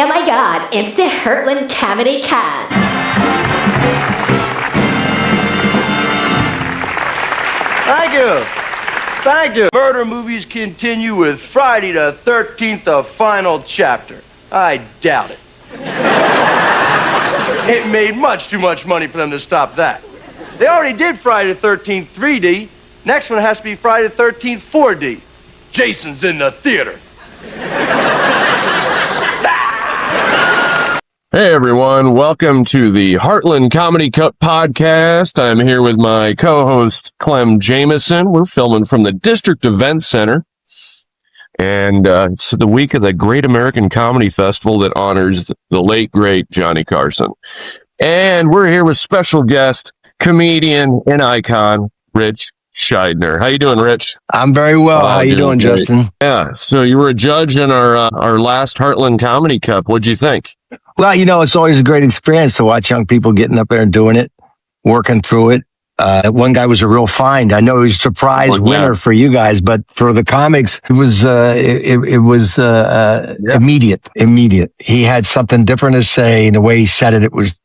Oh my God, it's the Heartland Comedy Cup. Thank you. Thank you. Murder movies continue with Friday the 13th, the final chapter. I doubt it. It made much too much money for them to stop that. They already did Friday the 13th 3D. Next one has to be Friday the 13th 4D. Jason's in the theater. Hey everyone, welcome to the Heartland Comedy Cup podcast. I'm here with my co-host Clem Jameson. We're filming from the District Event Center. And it's the week of the Great American Comedy Festival that honors the late, great Johnny Carson. And we're here with special guest, comedian and icon, Ritch Shydner. How you doing, Ritch? I'm very well. How you doing, great. Justin? Yeah, so you were a judge in our last Heartland Comedy Cup. What'd you think? Well, you know, it's always a great experience to watch young people getting up there and doing it, working through it. One guy was a real find. I know he was a surprise winner for you guys, but for the comics, it was immediate. He had something different to say, and the way he said it, was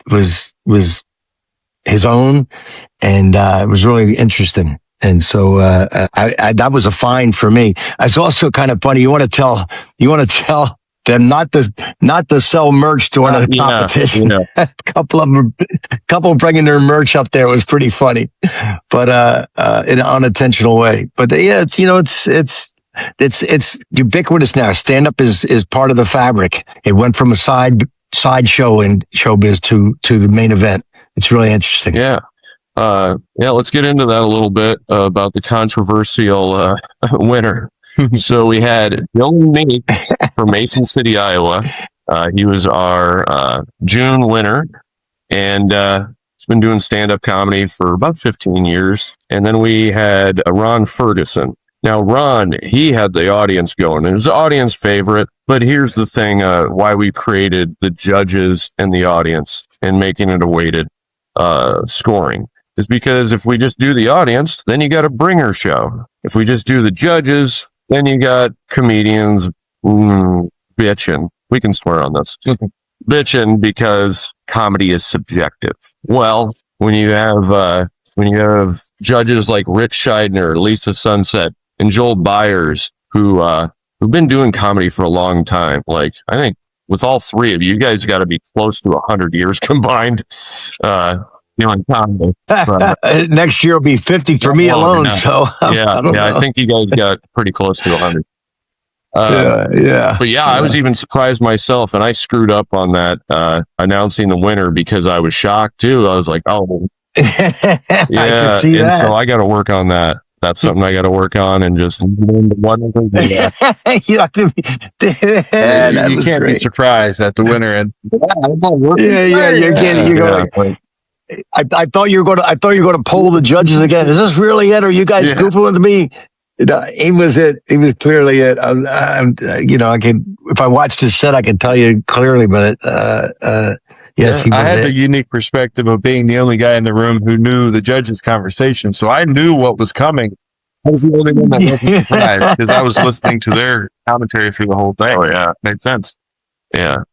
his own, and it was really interesting. And so that was a find for me. It's also kind of funny. You want to tell them not to sell merch during the competition. Yeah. A couple bringing their merch up there was pretty funny, but in an unintentional way. But yeah, you know, it's ubiquitous now. Stand up is part of the fabric. It went from a side show in showbiz to the main event. It's really interesting. Yeah. Let's get into that a little bit about the controversial winner. So we had Dillon Meeks from Mason City, Iowa. He was our June winner, and he's been doing stand-up comedy for about 15 years. And then we had Ron Ferguson. Now, Ron, he had the audience going. It was the audience favorite, but here's the thing, why we created the judges and the audience and making it a weighted scoring is because if we just do the audience, then you got a bringer show. If we just do the judges, then you got comedians bitching. We can swear on this. Bitching because comedy is subjective. Well, when you have judges like Ritch Shydner, Lisa Sunset, and Joel Byers, who've been doing comedy for a long time, like I think with all three of you guys got to be close to 100 years combined. Doing comedy. Next year will be 50 for me alone. So I think you guys got pretty close to 100. But I was even surprised myself, and I screwed up on that announcing the winner because I was shocked too. I was like, oh, yeah, I see and that. so I got to work on that. That's something I got to work on, and just you can't be surprised at the winner. And you're going. I thought you were going to poll the judges again. Is this really it? Or are you guys goofing with me? He was it. He was clearly it. If I watched his set, I could tell you clearly. But yes, he was. I had the unique perspective of being the only guy in the room who knew the judges' conversation, so I knew what was coming. I was the only one that wasn't surprised because I was listening to their commentary through the whole thing. Oh yeah, made sense. Yeah.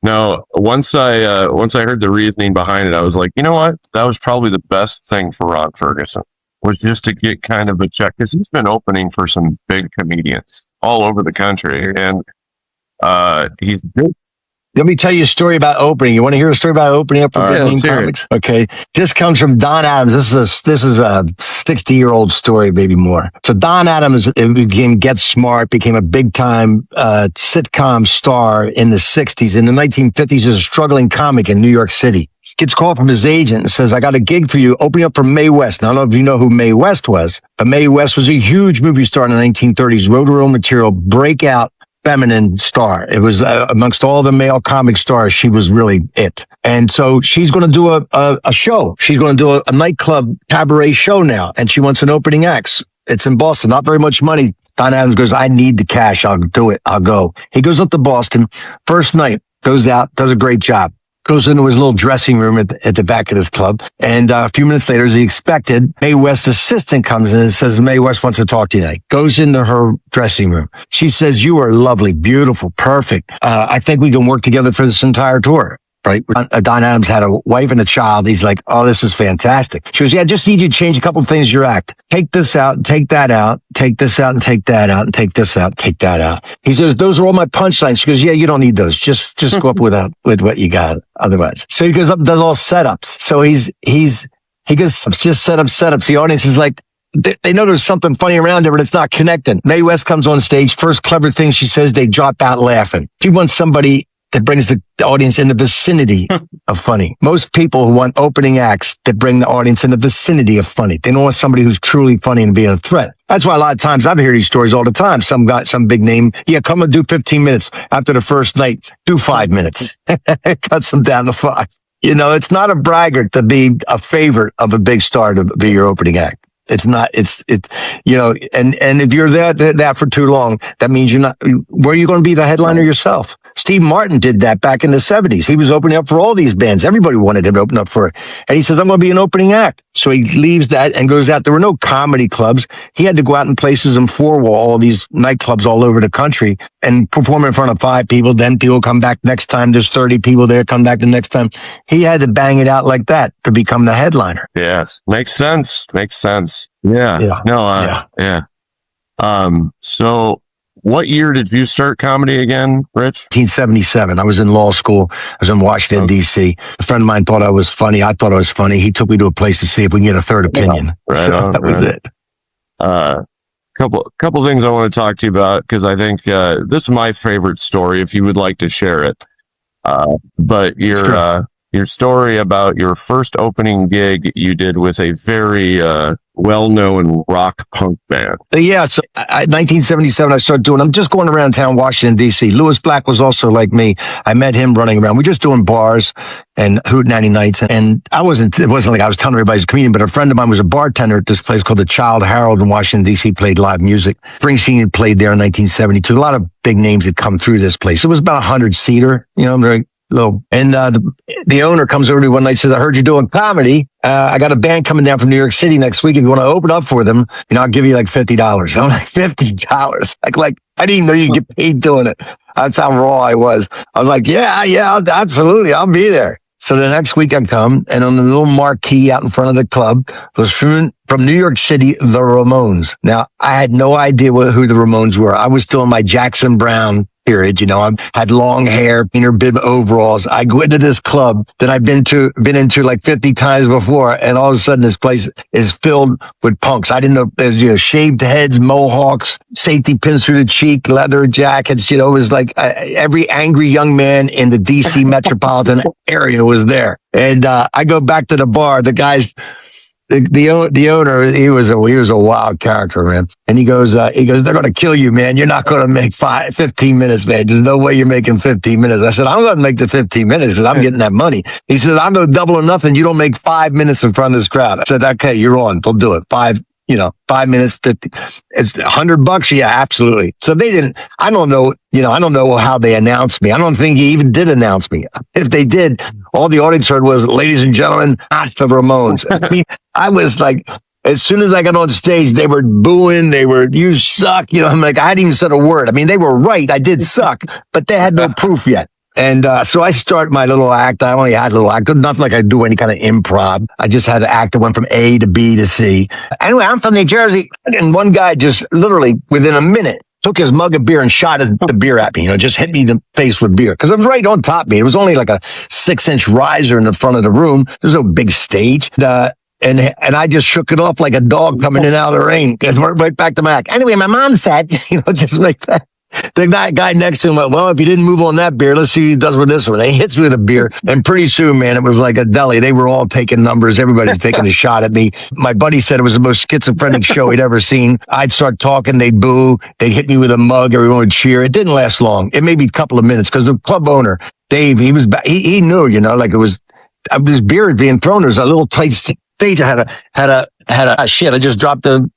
No, once I heard the reasoning behind it, I was like, you know what? That was probably the best thing for Ron Ferguson, was just to get kind of a check, because he's been opening for some big comedians all over the country, and he's good. Let me tell you a story about opening. You want to hear a story about opening up for big name comics? Okay. This comes from Don Adams. This is a 60-year-old story, maybe more. So Don Adams became Get Smart, became a big-time sitcom star in the 60s. In the 1950s, he was a struggling comic in New York City. Gets called from his agent and says, I got a gig for you, opening up for Mae West. Now, I don't know if you know who Mae West was, but Mae West was a huge movie star in the 1930s, wrote her own material, breakout feminine star. It was amongst all the male comic stars, she was really it. And so she's going to do a show. She's going to do a nightclub cabaret show now, and she wants an opening act. It's in Boston, not very much money. Don Adams goes, I need the cash. I'll do it. I'll go. He goes up to Boston. First night, goes out, does a great job. goes into his little dressing room at the back of his club. And a few minutes later, as he expected, Mae West's assistant comes in and says, Mae West wants to talk to you tonight. Goes into her dressing room. She says, you are lovely, beautiful, perfect. I think we can work together for this entire tour. Right. Don Adams had a wife and a child. He's like, oh, this is fantastic. She goes, yeah, I just need you to change a couple of things in your act. Take this out, take that out, take this out and take that out and take this out, take that out. He says, those are all my punchlines. She goes, yeah, you don't need those. Just go up with what you got otherwise. So he goes up and does all setups. So he goes, just setups. The audience is like, they know there's something funny around there, but it's not connecting. Mae West comes on stage. First clever thing she says, they drop out laughing. She wants somebody that brings the audience in the vicinity of funny. Most people who want opening acts that bring the audience in the vicinity of funny. They don't want somebody who's truly funny and being a threat. That's why a lot of times I've heard these stories all the time. Some guy, some big name. Yeah, come and do 15 minutes. After the first night, do 5 minutes. Cuts them down to 5. You know, it's not a braggart to be a favorite of a big star to be your opening act. It's not, you know, and if you're that for too long, that means you're not, where are you going to be the headliner yourself? Steve Martin did that back in the 70s. He was opening up for all these bands. Everybody wanted him to open up for it. And he says, I'm going to be an opening act. So he leaves that and goes out. There were no comedy clubs. He had to go out in places in four-wall, all these nightclubs all over the country and perform in front of 5 people. Then people come back next time. There's 30 people there. Come back the next time. He had to bang it out like that to become the headliner. Yes. Makes sense. Yeah. Yeah. So what year did you start comedy again, Rich? 1977. I was in law school. I was in Washington, D.C. A friend of mine thought I was funny. I thought I was funny. He took me to a place to see if we can get a third opinion. Right on. That was it. Couple things I want to talk to you about, because I think this is my favorite story, if you would like to share it. But your story about your first opening gig you did with a very well-known rock punk band. Yeah, so 1977 I started doing, I'm just going around town, Washington, D.C. Lewis Black was also like me. I met him running around. We're just doing bars and hootenanny nights. And it wasn't like I was telling everybody I was a comedian, but a friend of mine was a bartender at this place called the Child Herald in Washington, D.C., played live music. Springsteen had played there in 1972. A lot of big names had come through this place. It was about 100-seater, you know, very low. And the owner comes over to me one night and says, I heard you're doing comedy. I got a band coming down from New York City next week. If you want to open up for them, you know, I'll give you like $50. I'm like, $50? Like, I didn't even know you could get paid doing it. That's how raw I was. I was like, yeah, absolutely. I'll be there. So the next week I come, and on the little marquee out in front of the club was from New York City, the Ramones. Now, I had no idea who the Ramones were. I was still in my Jackson Browne period. You know, I had long hair, inner bib overalls. I go into this club that I've been into like 50 times before. And all of a sudden this place is filled with punks. I didn't know there's, you know, shaved heads, mohawks, safety pins through the cheek, leather jackets. You know, it was like every angry young man in the DC metropolitan area was there. And, I go back to the bar. The guys, the owner, he was a wild character, man. And he goes, they're going to kill you, man. You're not going to make 15 minutes, man. There's no way you're making 15 minutes. I said, I'm going to make the 15 minutes because I'm getting that money. He said, I'm going to double or nothing. You don't make 5 minutes in front of this crowd. I said, okay, you're on. They'll do it. 5 minutes, 50. It's $100. Yeah, absolutely. So they didn't, I don't know how they announced me. I don't think he even did announce me. If they did, all the audience heard was, ladies and gentlemen, not the Ramones. I mean, I was like, as soon as I got on stage, they were booing. They were, you suck. You know, I'm like, I hadn't even said a word. I mean, they were right. I did suck, but they had no proof yet. And so I start my little act. I only had a little act. Nothing like I do any kind of improv. I just had an act that went from A to B to C. Anyway, I'm from New Jersey. And one guy just literally within a minute took his mug of beer and shot the beer at me, you know, just hit me in the face with beer. Because I was right on top of me. It was only like a 6-inch riser in the front of the room. There's no big stage. And I just shook it off like a dog coming in out of the rain. And right back to Mac. Anyway, my mom said, you know, just like that. The guy next to him went, well, if you didn't move on that beer, let's see what he does with this one. He hits me with a beer. And pretty soon, man, it was like a deli. They were all taking numbers. Everybody's taking a shot at me. My buddy said it was the most schizophrenic show he'd ever seen. I'd start talking. They'd boo. They'd hit me with a mug. Everyone would cheer. It didn't last long. It may be a couple of minutes because the club owner, Dave, he knew, you know, like it was, this beer being thrown. There was a little tight stage. I had a shit. I just dropped the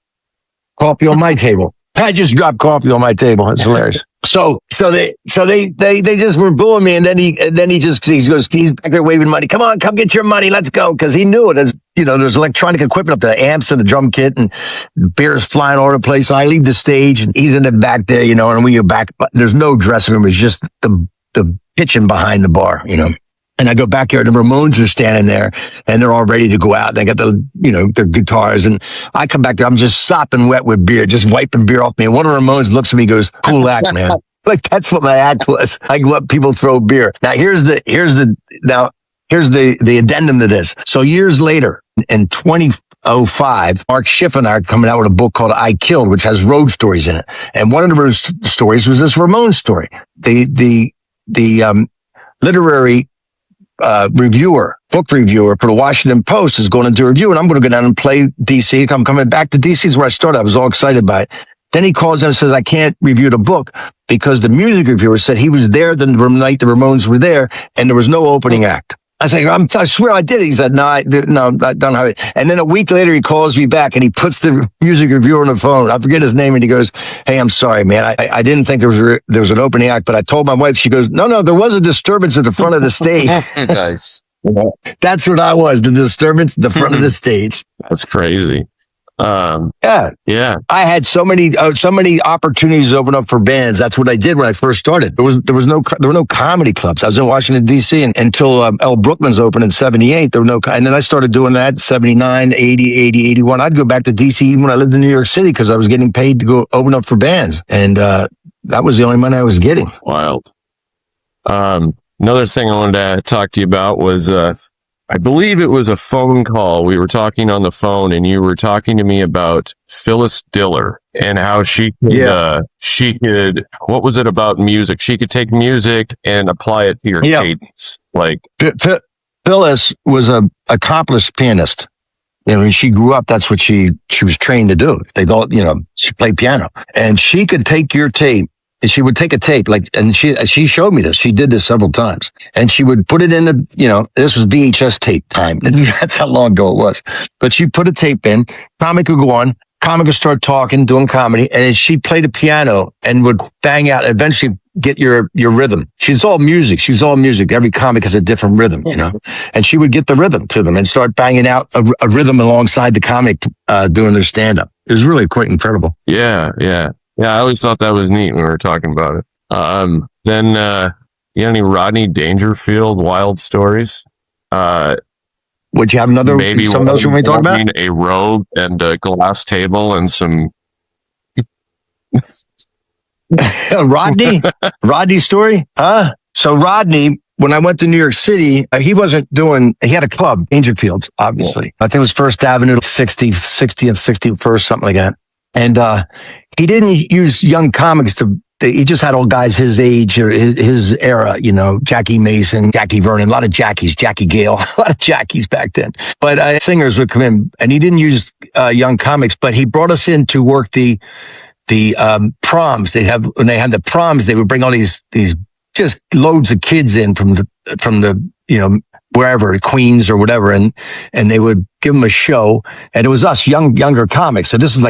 coffee on my table. I just dropped coffee on my table. It's hilarious. So they just were booing me, and then he goes, he's back there waving money. Come on, come get your money. Let's go. Cause he knew it. As there's electronic equipment up, the amps and the drum kit and beers flying all over the place. So I leave the stage and he's in the back there, and we go back, but there's no dressing room. It's just the kitchen behind the bar, And I go back here, and the Ramones are standing there, and they're all ready to go out. They got their guitars, and I come back there. I'm just sopping wet with beer, just wiping beer off me. And one of the Ramones looks at me, and goes, "Cool act, man." Like that's what my act was. I let people throw beer. Now here's the addendum to this. So years later, in 2005, Mark Schiff and I are coming out with a book called "I Killed," which has road stories in it. And one of the stories was this Ramones story. The literary book reviewer for the Washington Post is going to do a review, and I'm going to go down and play DC. I'm coming back to DC is where I started. I was all excited by it. Then he calls in and says, I can't review the book because the music reviewer said he was there the night the Ramones were there, and there was no opening act. I was like, I swear I did it. He said, no, I don't have it. And then a week later, he calls me back and he puts the music reviewer on the phone. I forget his name. And he goes, "Hey, I'm sorry, man. I didn't think there was an opening act, but I told my wife." She goes, No, there was a disturbance at the front of the stage. Nice. That's what I was, the disturbance at the front of the stage. That's crazy. Yeah. I had so many opportunities to open up for bands. That's what I did when I first started. There were no comedy clubs. I was in Washington D.C. until L. Brookman's opened in '78. There were no, and then I started doing that 79, 80, 81. I'd go back to D.C. even when I lived in New York City because I was getting paid to go open up for bands, and that was the only money I was getting. Wild. Another thing I wanted to talk to you about was I believe it was a phone call. We were talking on the phone, and you were talking to me about Phyllis Diller and how she could, what was it about music? She could take music and apply it to your cadence. Like Phyllis was an accomplished pianist. When she grew up, that's what she was trained to do. They thought, she played piano, and she could take your tape. She would take a tape, and she showed me this. She did this several times, and she would put it in this was VHS tape time. That's how long ago it was. But she put a tape in, comic would go on, comic would start talking, doing comedy, and she played the piano and would bang out, eventually get your rhythm. She's all music. Every comic has a different rhythm, and she would get the rhythm to them and start banging out a rhythm alongside the comic, doing their stand-up. It was really quite incredible. Yeah. Yeah, I always thought that was neat when we were talking about it. Then, you have any Rodney Dangerfield wild stories? Would you have something else you want me to talk about? A robe and a glass table and some... Rodney story? Huh? So Rodney, when I went to New York City, he had a club, Dangerfields, obviously. I think it was First Avenue, 60th, 61st, something like that. And he didn't use young comics he just had old guys his age or his era, Jackie Mason, Jackie Vernon, a lot of Jackies, Jackie Gale, a lot of Jackies back then. But singers would come in, and he didn't use young comics, but he brought us in to work the proms. When they had the proms, they would bring all these just loads of kids in from the wherever, Queens or whatever, and they would give them a show, and it was us younger comics. So this was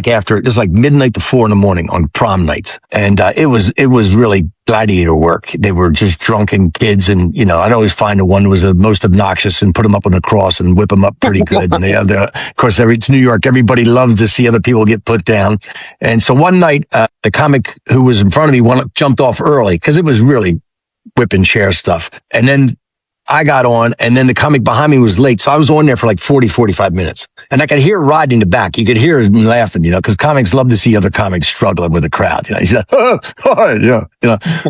like midnight to 4 a.m. on prom nights, and it was really gladiator work. They were just drunken kids, and I'd always find the one who was the most obnoxious and put them up on the cross and whip them up pretty good. And of course, it's New York. Everybody loves to see other people get put down. And so one night, the comic who was in front of me jumped off early because it was really whipping chair stuff, and then I got on, and then the comic behind me was late. So I was on there for like 45 minutes. And I could hear Rodney in the back. You could hear him laughing, because comics love to see other comics struggling with the crowd. He said, and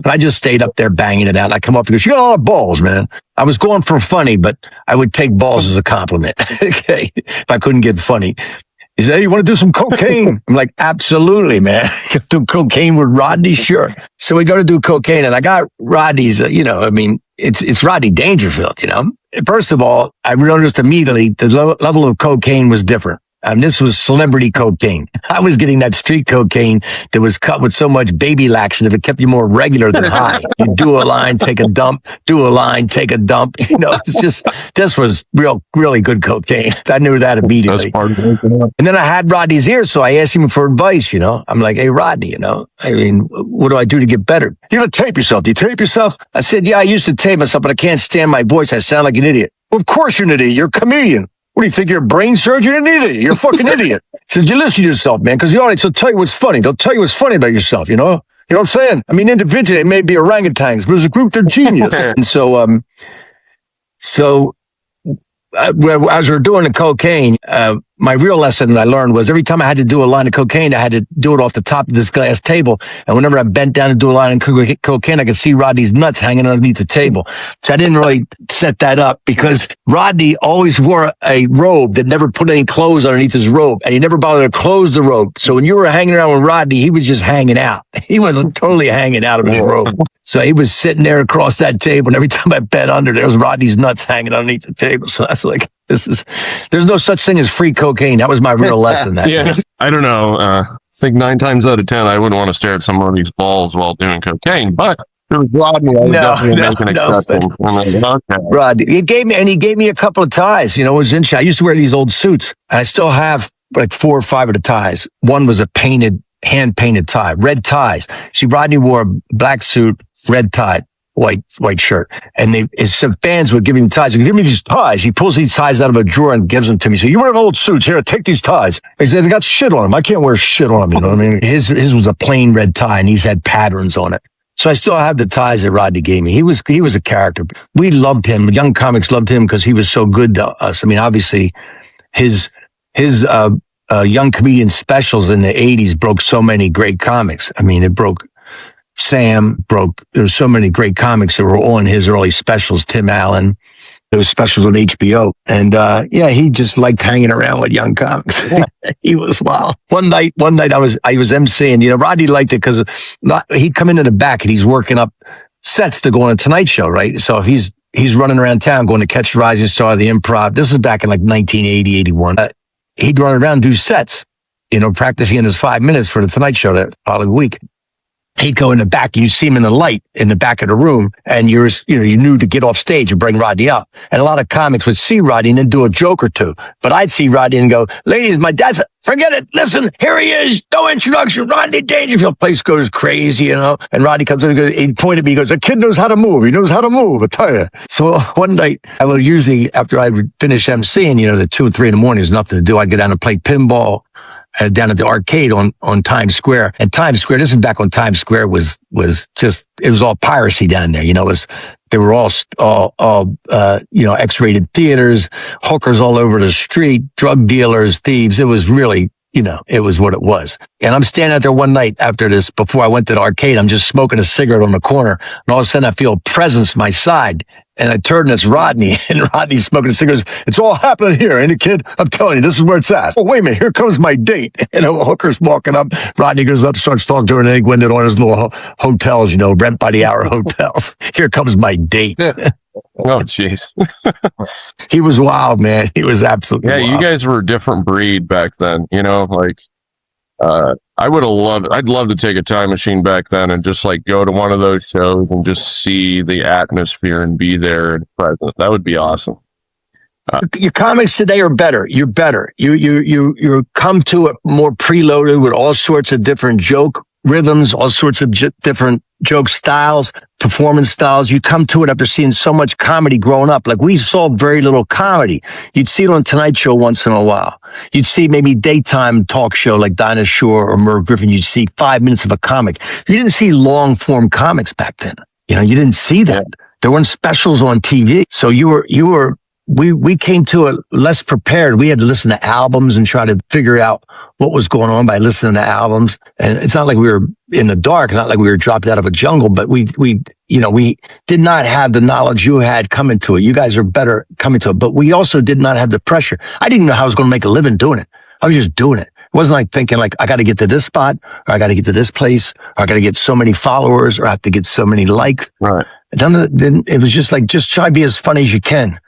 I just stayed up there banging it out. And I come up and goes, "You got a lot of balls, man." I was going for funny, but I would take balls as a compliment. Okay. If I couldn't get funny. He said, "Hey, you want to do some cocaine?" I'm like, "Absolutely, man." Do cocaine with Rodney? Sure. So we go to do cocaine, and I got Rodney's, it's Rodney Dangerfield, First of all, I noticed immediately the level of cocaine was different. This was celebrity cocaine. I was getting that street cocaine that was cut with so much baby laxative it kept you more regular than high. You do a line, take a dump, do a line, take a dump. It's just, this was really good cocaine. I knew that immediately. That's part of it. And then I had Rodney's ear, so I asked him for advice, I'm like, hey, Rodney, what do I do to get better? You don't tape yourself. Do you tape yourself? I said, yeah, I used to tape myself, but I can't stand my voice. I sound like an idiot. Well, of course you're an idiot. You're a comedian. What do you think? You're a brain surgeon? You're an idiot. You're a fucking idiot. He said, you listen to yourself, man, because the audience will tell you what's funny. They'll tell you what's funny about yourself, You know what I'm saying? I mean, individually, it may be orangutans, but as a group, they're genius. And so as we were doing the cocaine, my real lesson that I learned was every time I had to do a line of cocaine, I had to do it off the top of this glass table. And whenever I bent down to do a line of cocaine, I could see Rodney's nuts hanging underneath the table. So I didn't really set that up because Rodney always wore a robe that never put any clothes underneath his robe. And he never bothered to close the robe. So when you were hanging around with Rodney, he was just hanging out. He was totally hanging out of his robe. So he was sitting there across that table. And every time I bent under, there was Rodney's nuts hanging underneath the table. So that's like, there's no such thing as free cocaine. That was my real lesson. Yeah, I don't know. I think 9 times out of 10, I wouldn't want to stare at somebody's balls while doing cocaine. But if it was Rodney, I would definitely make an exception. Okay. Rodney, he gave me a couple of ties. It was interesting. I used to wear these old suits, and I still have like 4 or 5 of the ties. One was a hand-painted tie, red ties. See, Rodney wore a black suit, red tie. White shirt. And some fans would give him ties. He'd give me these ties. He pulls these ties out of a drawer and gives them to me. So you wear old suits. Here, take these ties. He said, they got shit on them. I can't wear shit on them. You know what I mean? His was a plain red tie and he's had patterns on it. So I still have the ties that Rodney gave me. He was a character. We loved him. Young comics loved him because he was so good to us. I mean, obviously his young comedian specials in the 80s broke so many great comics. I mean, it broke Sam, there's so many great comics that were on his early specials, Tim Allen, those specials on HBO. And, he just liked hanging around with young comics. He was wild. One night I was emceeing, Rodney liked it because he'd come into the back and he's working up sets to go on a Tonight Show, right? So if he's running around town going to catch the rising star of the Improv. This is back in like 1980, 81. He'd run around and do sets, practicing in his 5 minutes for the Tonight Show that following week. He'd go in the back, and you see him in the light in the back of the room, and you knew to get off stage and bring Rodney up. And a lot of comics would see Rodney and then do a joke or two. But I'd see Rodney and go, ladies, my dad's, forget it. Listen, here he is. No introduction. Rodney Dangerfield. Place goes crazy, And Rodney comes in and goes, he pointed at me, he goes, the kid knows how to move. He knows how to move, I tell you. So one night, I would usually, after I would finish emceeing, the 2 or 3 in the morning, there's nothing to do. I'd go down and play pinball. Down at the arcade on Times Square. And Times Square, this is back when Times Square was just, it was all piracy down there. They were all X-rated theaters, hookers all over the street, drug dealers, thieves. It was really, it was what it was. And I'm standing out there one night after this, before I went to the arcade, I'm just smoking a cigarette on the corner. And all of a sudden I feel a presence my side. And I turn and it's Rodney, and Rodney's smoking cigarettes. It's all happening here, ain't it, kid? I'm telling you, this is where it's at. Oh, wait a minute, here comes my date. And a hooker's walking up. Rodney goes up, starts talking to her, and they went in on his little hotels, rent by the hour hotels. Here comes my date. Oh, jeez. He was wild, man. He was absolutely wild. You guys were a different breed back then, I'd love to take a time machine back then and just go to one of those shows and just see the atmosphere and be there and present. That would be awesome. Your comics today are better. You're better. You come to it more preloaded with all sorts of different joke rhythms, all sorts of different joke styles, performance styles. You come to it after seeing so much comedy growing up. Like, we saw very little comedy. You'd see it on Tonight Show once in a while. You'd see maybe daytime talk show like Dinah Shore or Merv Griffin. You'd see 5 minutes of a comic. You didn't see long form comics back then. You didn't see that. There weren't specials on TV. So we came to it less prepared. We had to listen to albums and try to figure out what was going on by listening to albums. And it's not like we were in the dark, not like we were dropped out of a jungle, but we did not have the knowledge you had coming to it. You guys are better coming to it, but we also did not have the pressure. I didn't know how I was going to make a living doing it. I was just doing it. It wasn't like thinking I got to get to this spot, or I got to get to this place, or I got to get so many followers, or I have to get so many likes. Right. Then it was just just try to be as funny as you can.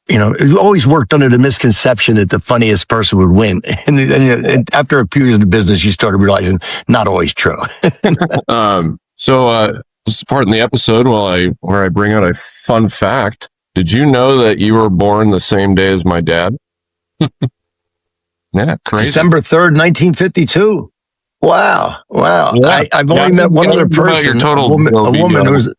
it always worked under the misconception that the funniest person would win. And after a few years in the business, you started realizing not always true. So this is part in the episode where I bring out a fun fact. Did you know that you were born the same day as my dad? Yeah, crazy. December 3rd, 1952. Wow. Yeah. I've only met one other person, a woman who's...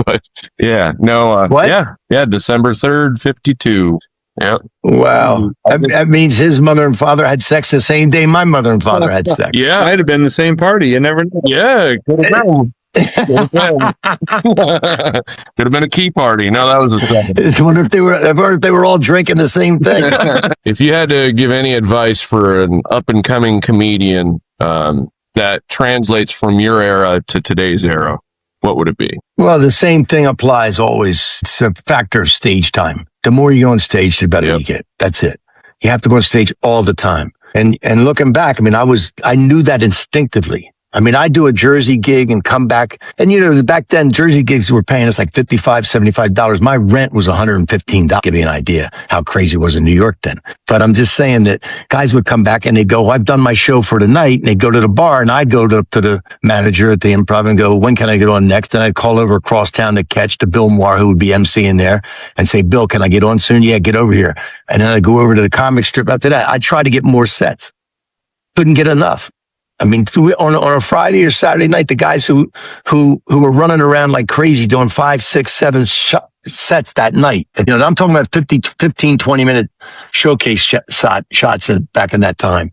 But yeah, no. What? Yeah, December 3rd, 52. Yeah. Wow. That means his mother and father had sex the same day my mother and father had sex. Yeah. Might have been the same party. You never know. Yeah, could have been. Could have been a key party. No, that was a second. I wonder if they were all drinking the same thing. If you had to give any advice for an up and coming comedian that translates from your era to today's era, what would it be? Well, the same thing applies always. It's a factor of stage time. The more you go on stage, the better you get. That's it. You have to go on stage all the time. And looking back, I knew that instinctively. I'd do a Jersey gig and come back. And, back then, Jersey gigs were paying us like $55, $75. My rent was $115. Give you an idea how crazy it was in New York then. But I'm just saying that guys would come back and they'd go, I've done my show for the night. And they'd go to the bar and I'd go to the manager at the Improv and go, when can I get on next? And I'd call over across town to catch to Bill Maher, who would be emceeing there, and say, Bill, can I get on soon? Yeah, get over here. And then I'd go over to the comic strip after that. I'd try to get more sets. Couldn't get enough. On a Friday or Saturday night, the guys who were running around like crazy doing 5, 6, 7 sets that night. I'm talking about 15, 20 minute showcase shots back in that time.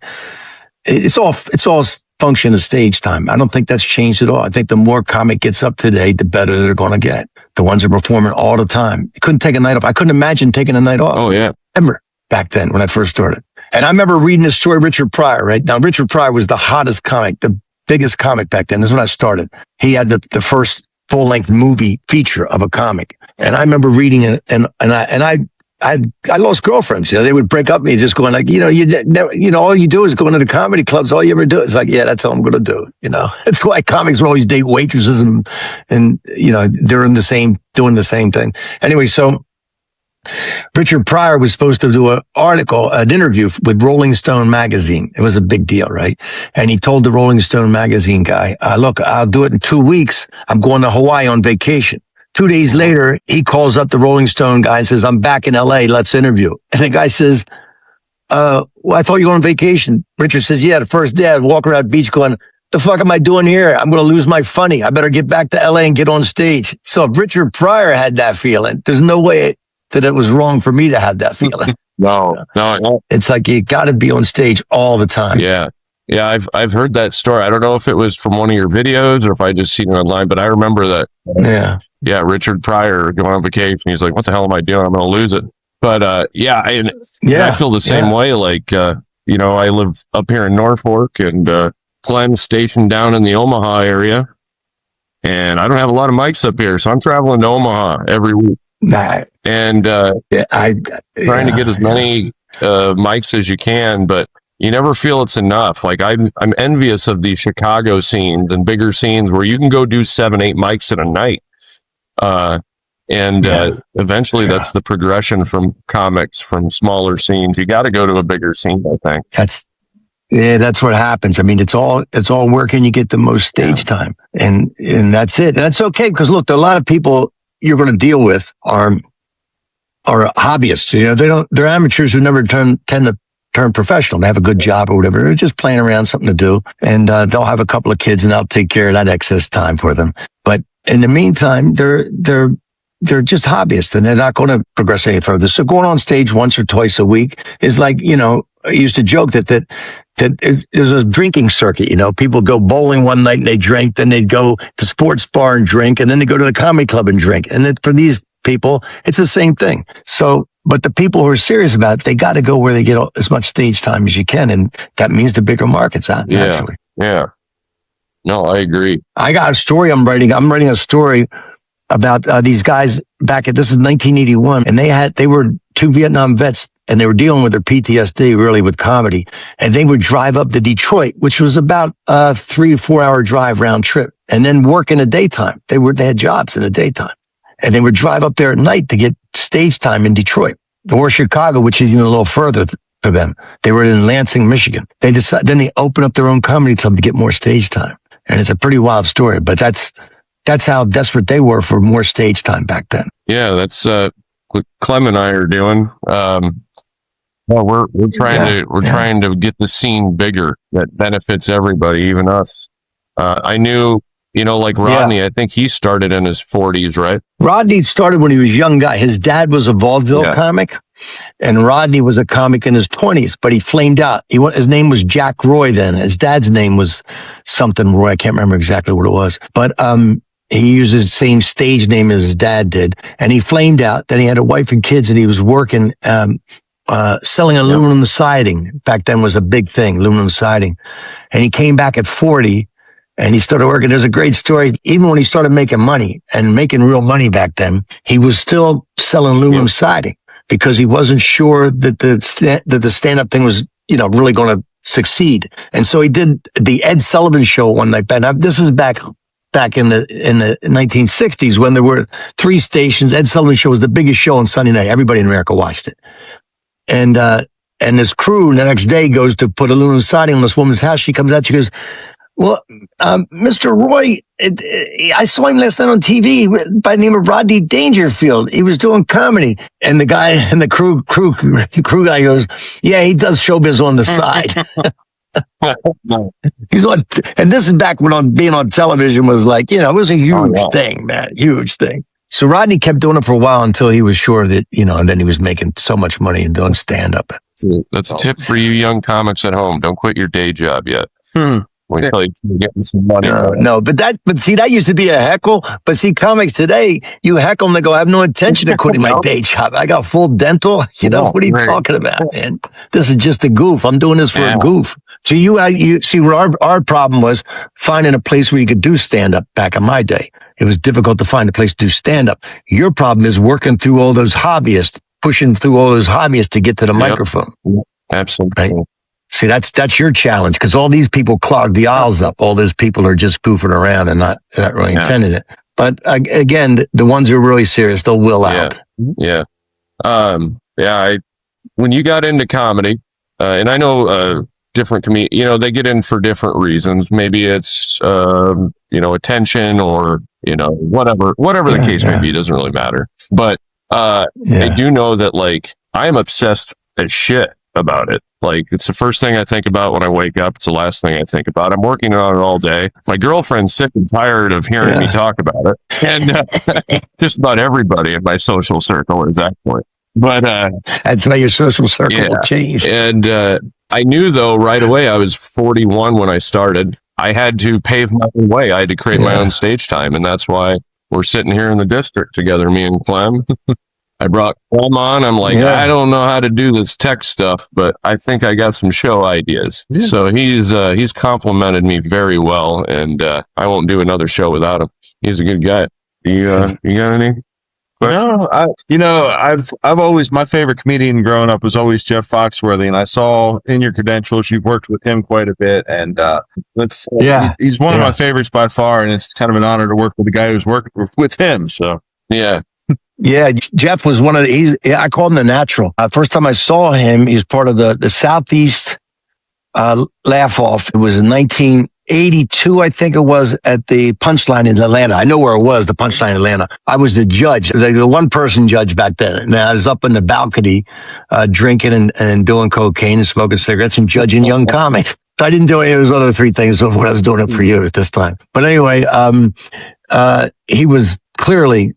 It's all function of stage time. I don't think that's changed at all. I think the more comic gets up today, the better they're going to get. The ones that are performing all the time. You couldn't take a night off. I couldn't imagine taking a night off. Oh, yeah. Ever back then when I first started. And I remember reading the story of Richard Pryor, right? Now, Richard Pryor was the hottest comic, the biggest comic back then. This is when I started. He had the first full-length movie feature of a comic. And I remember reading it, and I lost girlfriends. They would break up with me just going like, all you do is go into the comedy clubs. All you ever do is like, yeah, that's all I'm going to do. It's why comics will always date waitresses and they're doing the same thing. Anyway, so Richard Pryor was supposed to do an interview with Rolling Stone magazine. It was a big deal, right? And he told the Rolling Stone magazine guy, look, I'll do it in 2 weeks. I'm going to Hawaii on vacation. 2 days later, he calls up the Rolling Stone guy and says, I'm back in LA. Let's interview. And the guy says, well, I thought you were on vacation. Richard says, yeah, the first day I walk around the beach going, the fuck am I doing here? I'm going to lose my funny. I better get back to LA and get on stage. So if Richard Pryor had that feeling, there's no way that it was wrong for me to have that feeling. No. It's like you got to be on stage all the time. Yeah. I've heard that story. I don't know if it was from one of your videos or if I just seen it online, but I remember that. Yeah. Richard Pryor going on vacation. He's like, what the hell am I doing? I'm going to lose it. But I feel the same way. Like, I live up here in Norfolk and Clem's stationed down in the Omaha area. And I don't have a lot of mics up here. So I'm traveling to Omaha every week. And trying to get as many mics as you can, but you never feel it's enough. Like I'm envious of these Chicago scenes and bigger scenes where you can go do 7, 8 mics in a night. Eventually that's the progression from comics from smaller scenes. You got to go to a bigger scene, I think. That's what happens. It's all work and you get the most stage time, and that's it. And that's okay because look, there are a lot of people you're going to deal with are hobbyists. They're amateurs who never tend to turn professional. They have a good job or whatever. They're just playing around, something to do, and they'll have a couple of kids, and I'll take care of that excess time for them. But in the meantime, they're just hobbyists, and they're not going to progress any further. So going on stage once or twice a week is like, I used to joke that there's a drinking circuit. People go bowling one night and they drink, then they'd go to sports bar and drink, and then they go to the comedy club and drink. And then for these people, it's the same thing. So, but the people who are serious about it, they got to go where they get as much stage time as you can. And that means the bigger markets, naturally. Yeah. No, I agree. I got a story I'm writing. I'm writing a story about these guys this is 1981, and they were 2 Vietnam vets, and they were dealing with their PTSD really with comedy. And they would drive up to Detroit, which was about a 3 to 4 hour drive round trip, and then work in the daytime. They had jobs in the daytime, and they would drive up there at night to get stage time in Detroit or Chicago, which is even a little further for them. They were in Lansing, Michigan. Then they opened up their own comedy club to get more stage time. And it's a pretty wild story, but that's how desperate they were for more stage time back then. Yeah, that's what Clem and I are doing. Well, we're trying to get the scene bigger that benefits everybody, even us. I knew, like Rodney, I think he started in his 40s, right? Rodney started when he was a young guy. His dad was a vaudeville comic, and Rodney was a comic in his 20s, but he flamed out. His name was Jack Roy then. His dad's name was something Roy. I can't remember exactly what it was, but he used the same stage name as his dad did, and he flamed out. Then he had a wife and kids, and he was working selling aluminum siding. Back then was a big thing, aluminum siding. And he came back at 40 and he started working. There's a great story. Even when he started making money and making real money back then, he was still selling aluminum siding because he wasn't sure that the stand-up thing was, really going to succeed. And so he did the Ed Sullivan Show one night. Now, this is back in the 1960s when there were 3 stations. Ed Sullivan Show was the biggest show on Sunday night. Everybody in America watched it. And this crew the next day goes to put aluminum siding on this woman's house. She comes out, she goes, well, Mr. Roy, I saw him last night on TV by the name of Rodney Dangerfield. He was doing comedy. And the guy and the crew guy goes, yeah, he does showbiz on the side. He's on, and this is back when being on television was like, it was a huge thing, man, huge thing. So Rodney kept doing it for a while until he was sure that, and then he was making so much money and doing stand-up. That's a tip for you young comics at home. Don't quit your day job yet. Wait until you're getting some money. But see, that used to be a heckle. But see, comics today, you heckle them, they go, I have no intention of quitting my day job. I got full dental. What are you talking about, man? This is just a goof. I'm doing this for a goof. So you see, what our problem was finding a place where you could do stand-up back in my day. It was difficult to find a place to do stand-up. Your problem is working through all those hobbyists, pushing through all those hobbyists to get to the microphone. Absolutely. Right? See, that's your challenge because all these people clog the aisles up. All those people are just goofing around and not really intending it. But again, the ones who are really serious, they'll will out. Yeah. When you got into comedy, and I know different comedians, they get in for different reasons. Maybe it's attention or whatever the case may be. It doesn't really matter. But I do know that I am obsessed as shit about it. It's the first thing I think about when I wake up. It's the last thing I think about. I'm working on it all day. My girlfriend's sick and tired of hearing me talk about it. And just about everybody in my social circle is actually. But that's why your social circle will change. And I knew, though, right away, I was 41 when I started. I had to pave my own way. I had to create my own stage time. And that's why we're sitting here in the district together, me and Clem. I brought Clem on. I'm like, I don't know how to do this tech stuff, but I think I got some show ideas. Yeah. So he's complimented me very well, and I won't do another show without him. He's a good guy. You got any questions? No, I've always, my favorite comedian growing up was always Jeff Foxworthy, and I saw in your credentials you've worked with him quite a bit, and he's one of my favorites by far, and it's kind of an honor to work with a guy who's worked with him. So yeah, Jeff was one of I called him the natural. First time I saw him, he was part of the Southeast Laugh Off. It was in 1982, I think it was, at the Punchline in Atlanta. I know where it was, the Punchline in Atlanta. I was the judge. It was the one-person judge back then. And I was up in the balcony drinking and doing cocaine and smoking cigarettes and judging young comics. So I didn't do any of those other 3 things when I was doing it for you at this time. But anyway, he was clearly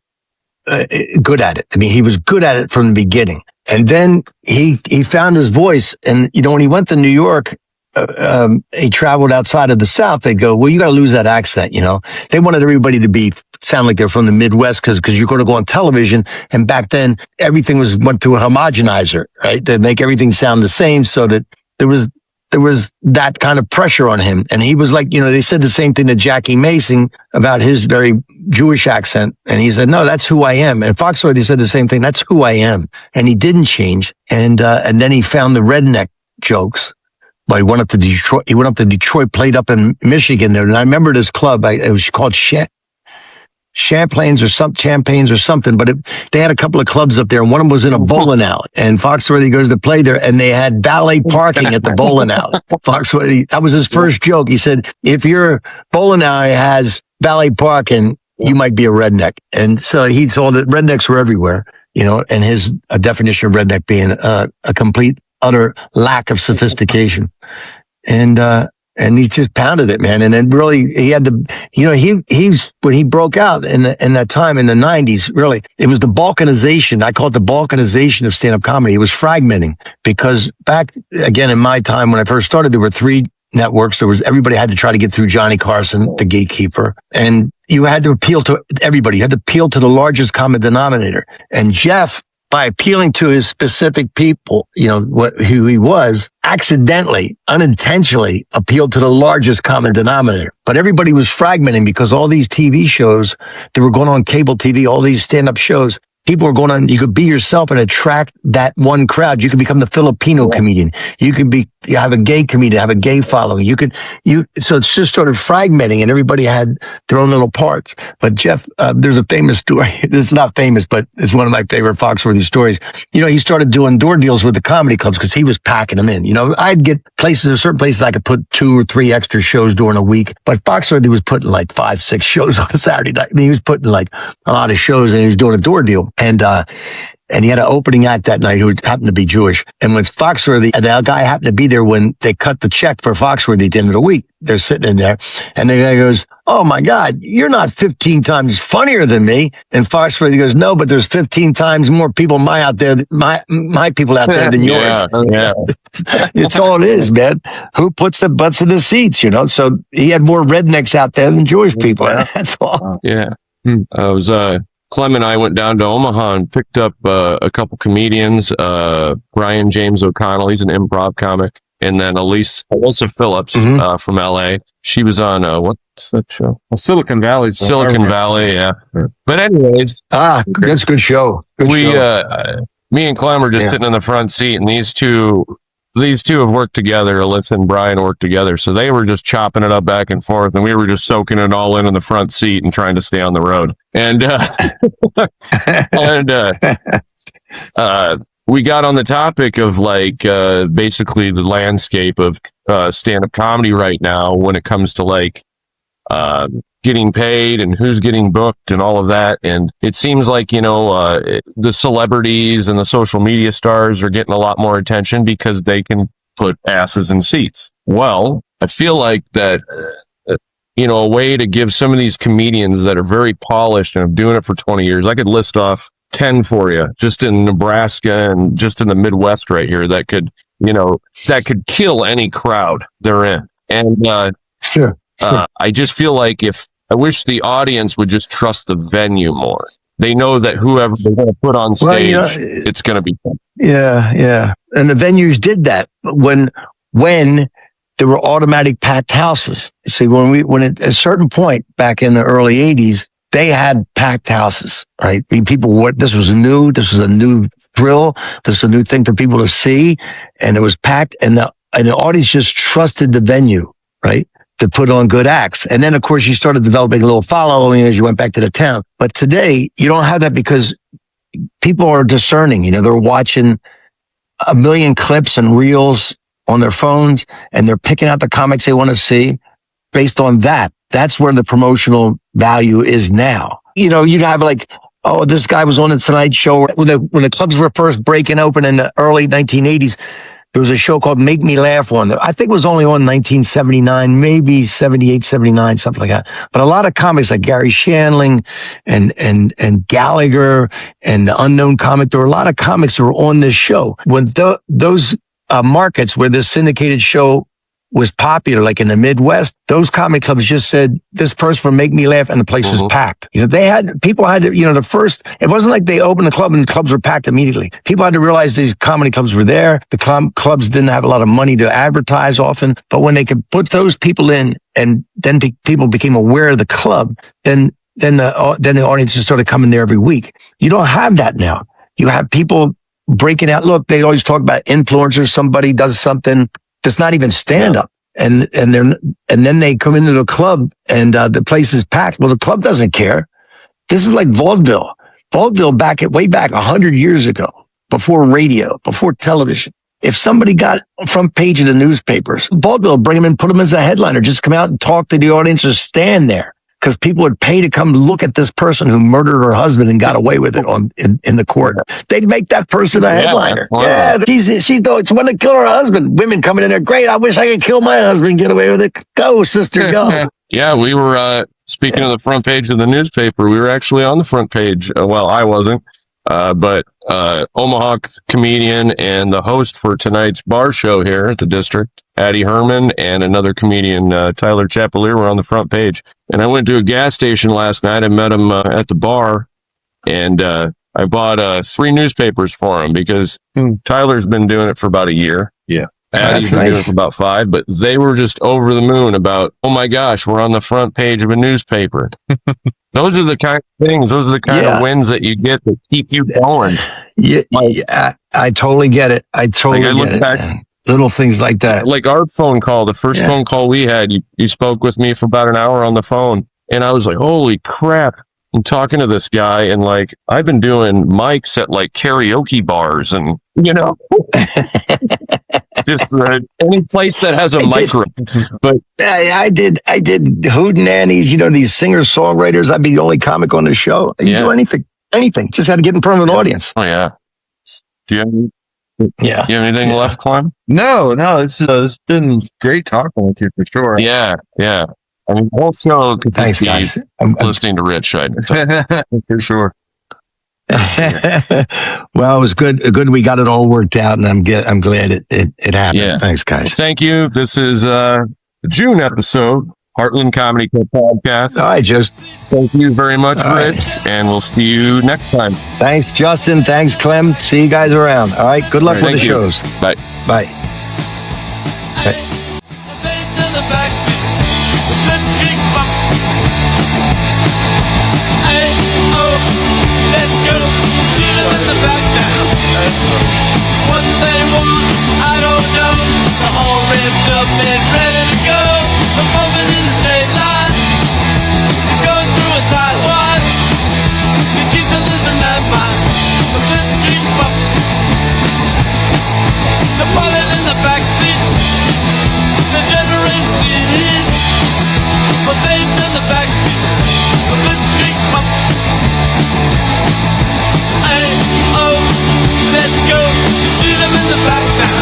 good at it. I mean, he was good at it from the beginning. And then he found his voice. And, when he went to New York, he traveled outside of the South. They'd go, well, you got to lose that accent. They wanted everybody to sound like they're from the Midwest because you're going to go on television. And back then, everything went through a homogenizer, right? To make everything sound the same so that there was that kind of pressure on him. And he was like, they said the same thing to Jackie Mason about his very Jewish accent. And he said, no, that's who I am. And Foxworthy said the same thing. That's who I am. And he didn't change. And then he found the redneck jokes. Well, he went up to Detroit, played up in Michigan there. And I remember this club. It was called champagnes or something, but they had a couple of clubs up there, and one of them was in a bowling alley. And Foxworthy goes to play there, and they had valet parking at the bowling alley. Foxworthy, that was his first joke. He said, if your bowling alley has valet parking, you might be a redneck. And so he told that rednecks were everywhere, and his definition of redneck being a complete, utter lack of sophistication. And he just pounded it, man. And then really, he had he's when he broke out in that time in the 90s, really, it was the balkanization. I call it the balkanization of stand-up comedy. It was fragmenting because back again in my time when I first started, there were 3 networks. Everybody had to try to get through Johnny Carson, the gatekeeper, and you had to appeal to everybody. You had to appeal to the largest common denominator. And Jeff, by appealing to his specific people, who he was, accidentally, unintentionally appealed to the largest common denominator. But everybody was fragmenting because all these TV shows that were going on cable TV, all these stand-up shows, people were going on, you could be yourself and attract that one crowd. You could become the Filipino comedian. You could have a gay comedian, have a gay following. So it's just sort of fragmenting and everybody had their own little parts. But Jeff, there's a famous story. This is not famous, but it's one of my favorite Foxworthy stories. He started doing door deals with the comedy clubs because he was packing them in. I'd get certain places I could put 2 or 3 extra shows during a week, but Foxworthy was putting like 5, 6 shows on a Saturday night. I mean, he was putting like a lot of shows and he was doing a door deal. And he had an opening act that night who happened to be Jewish. And when Foxworthy, and that guy happened to be there when they cut the check for Foxworthy at the end of the week. They're sitting in there and the guy goes, "Oh my God, you're not 15 times funnier than me." And Foxworthy goes, "No, but there's 15 times more people my people out there than yours." Yeah. It's all it is, man. Who puts the butts in the seats, So he had more rednecks out there than Jewish people. That's all. Yeah. I was, Clem and I went down to Omaha and picked up a couple comedians, Brian James O'Connell, he's an improv comic, and then Alyssa Phillips from LA. She was on, what's that show? Silicon Valley. Silicon Valley, yeah. But anyways. That's a good show. Me and Clem were just sitting in the front seat, and these two have worked together. Alyssa and Brian worked together. So they were just chopping it up back and forth, and we were just soaking it all in the front seat and trying to stay on the road. And, we got on the topic of basically the landscape of stand-up comedy right now when it comes to getting paid and who's getting booked and all of that. And it seems like, the celebrities and the social media stars are getting a lot more attention because they can put asses in seats. Well, I feel like that, a way to give some of these comedians that are very polished and have doing it for 20 years, I could list off 10 for you just in Nebraska and just in the Midwest right here that could kill any crowd they're in. And, Sure. I just feel like I wish the audience would just trust the venue more. They know that whoever they're going to put on stage, it's going to be fun. Yeah. And the venues did that when there were automatic packed houses. See, at a certain point back in the early 80s, they had packed houses, right? I mean, this was a new thrill. This was a new thing for people to see. And it was packed and the audience just trusted the venue, right? To put on good acts. And then, of course, you started developing a little following as you went back to the town. But today, you don't have that because people are discerning. They're watching a million clips and reels on their phones, and they're picking out the comics they want to see based on that. That's where the promotional value is now. You'd have this guy was on the Tonight Show. When the clubs were first breaking open in the early 1980s, there was a show called Make Me Laugh on. I think it was only on 1979, maybe 78, 79, something like that. But a lot of comics like Gary Shandling and Gallagher and the Unknown Comic, there were a lot of comics that were on this show. When those markets where this syndicated show was popular, like in the Midwest, those comic clubs just said, "This person will make me laugh," and the place was packed. People had to, it wasn't like they opened the club and the clubs were packed immediately. People had to realize these comedy clubs were there. The clubs didn't have a lot of money to advertise often, but when they could put those people in and then people became aware of the club, then the audiences started coming there every week. You don't have that now. You have people breaking out. Look, they always talk about influencers. Somebody does something that's not even stand up. And then they come into the club and the place is packed. Well, the club doesn't care. This is like vaudeville. Vaudeville way back 100 years ago, before radio, before television. If somebody got front page of the newspapers, vaudeville would bring them in, put them as a headliner, just come out and talk to the audience or stand there. Because people would pay to come look at this person who murdered her husband and got away with it in the court. They'd make that person a headliner. Yeah, she thought it's one to kill her husband. Women coming in there, great. I wish I could kill my husband and get away with it. Go, sister, go. Yeah, we were, speaking of the front page of the newspaper, we were actually on the front page. Well, I wasn't, but Omaha comedian and the host for tonight's bar show here at the district, Addie Herman, and another comedian, Tyler Chapelier, were on the front page. And I went to a gas station last night. I met him at the bar, and I bought 3 newspapers for him because Tyler's been doing it for about a year. Yeah. Addie's been doing it for about 5, but they were just over the moon about, oh my gosh, we're on the front page of a newspaper. Those are the kind of things, those are the kind of wins that you get that keep you going. Yeah, I totally get it. I totally get it. Man. Little things like that. Like our phone call, the first phone call we had, you spoke with me for about an hour on the phone. And I was like, holy crap. I'm talking to this guy, and like, I've been doing mics at like karaoke bars and, you know, just any place that has a microphone. But I did hootenannies, you know, these singer-songwriters. I'd be the only comic on the show. You do anything. Just had to get in front of an audience. Oh, yeah. Do you have anything left, Clem? No, it's been great talking with you for sure. Yeah. I mean, also, thanks, guys. I'm listening to Ritch Shydner. For sure. Well, it was good. We got it all worked out, and I'm glad it happened. Yeah. Thanks, guys. Thank you. This is the June episode, Heartland Comedy Cup podcast. All right, just thank you very much, Ritch, and we'll see you next time. Thanks, Justin. Thanks, Clem. See you guys around. All right. Good luck with the shows. Bye. Bye. What they want, I don't know. They're all ripped up and ready to go. They're moving in a straight line, going through a tight one. You keep to losing their mind. The blitzkrieg bump. They're falling in the back seats. The generates the heat. But they's in the back seats. The blitzkrieg bump. Let's go, shoot them in the back now.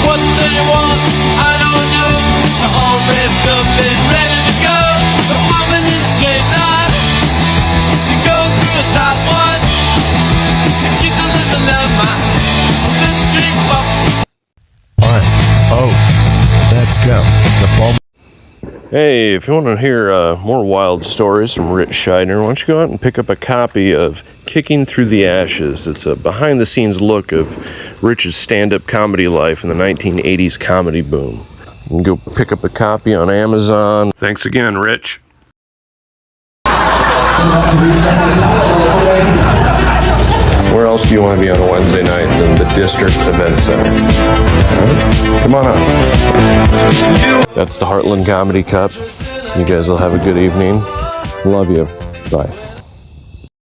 What they want, I don't know. They're all ripped up and ready to go. They're moving in a straight line. You go through a tight one. You keep the listen of my blitzkrieg bump. Let's go. The ball. Hey, if you want to hear more wild stories from Ritch Shydner, why don't you go out and pick up a copy of Kicking Through the Ashes. It's a behind-the-scenes look of Ritch's stand-up comedy life in the 1980s comedy boom. You can go pick up a copy on Amazon. Thanks again, Ritch. Where else do you want to be on a Wednesday night than the District Event Center? Come on up. That's the Heartland Comedy Cup. You guys will have a good evening. Love you. Bye.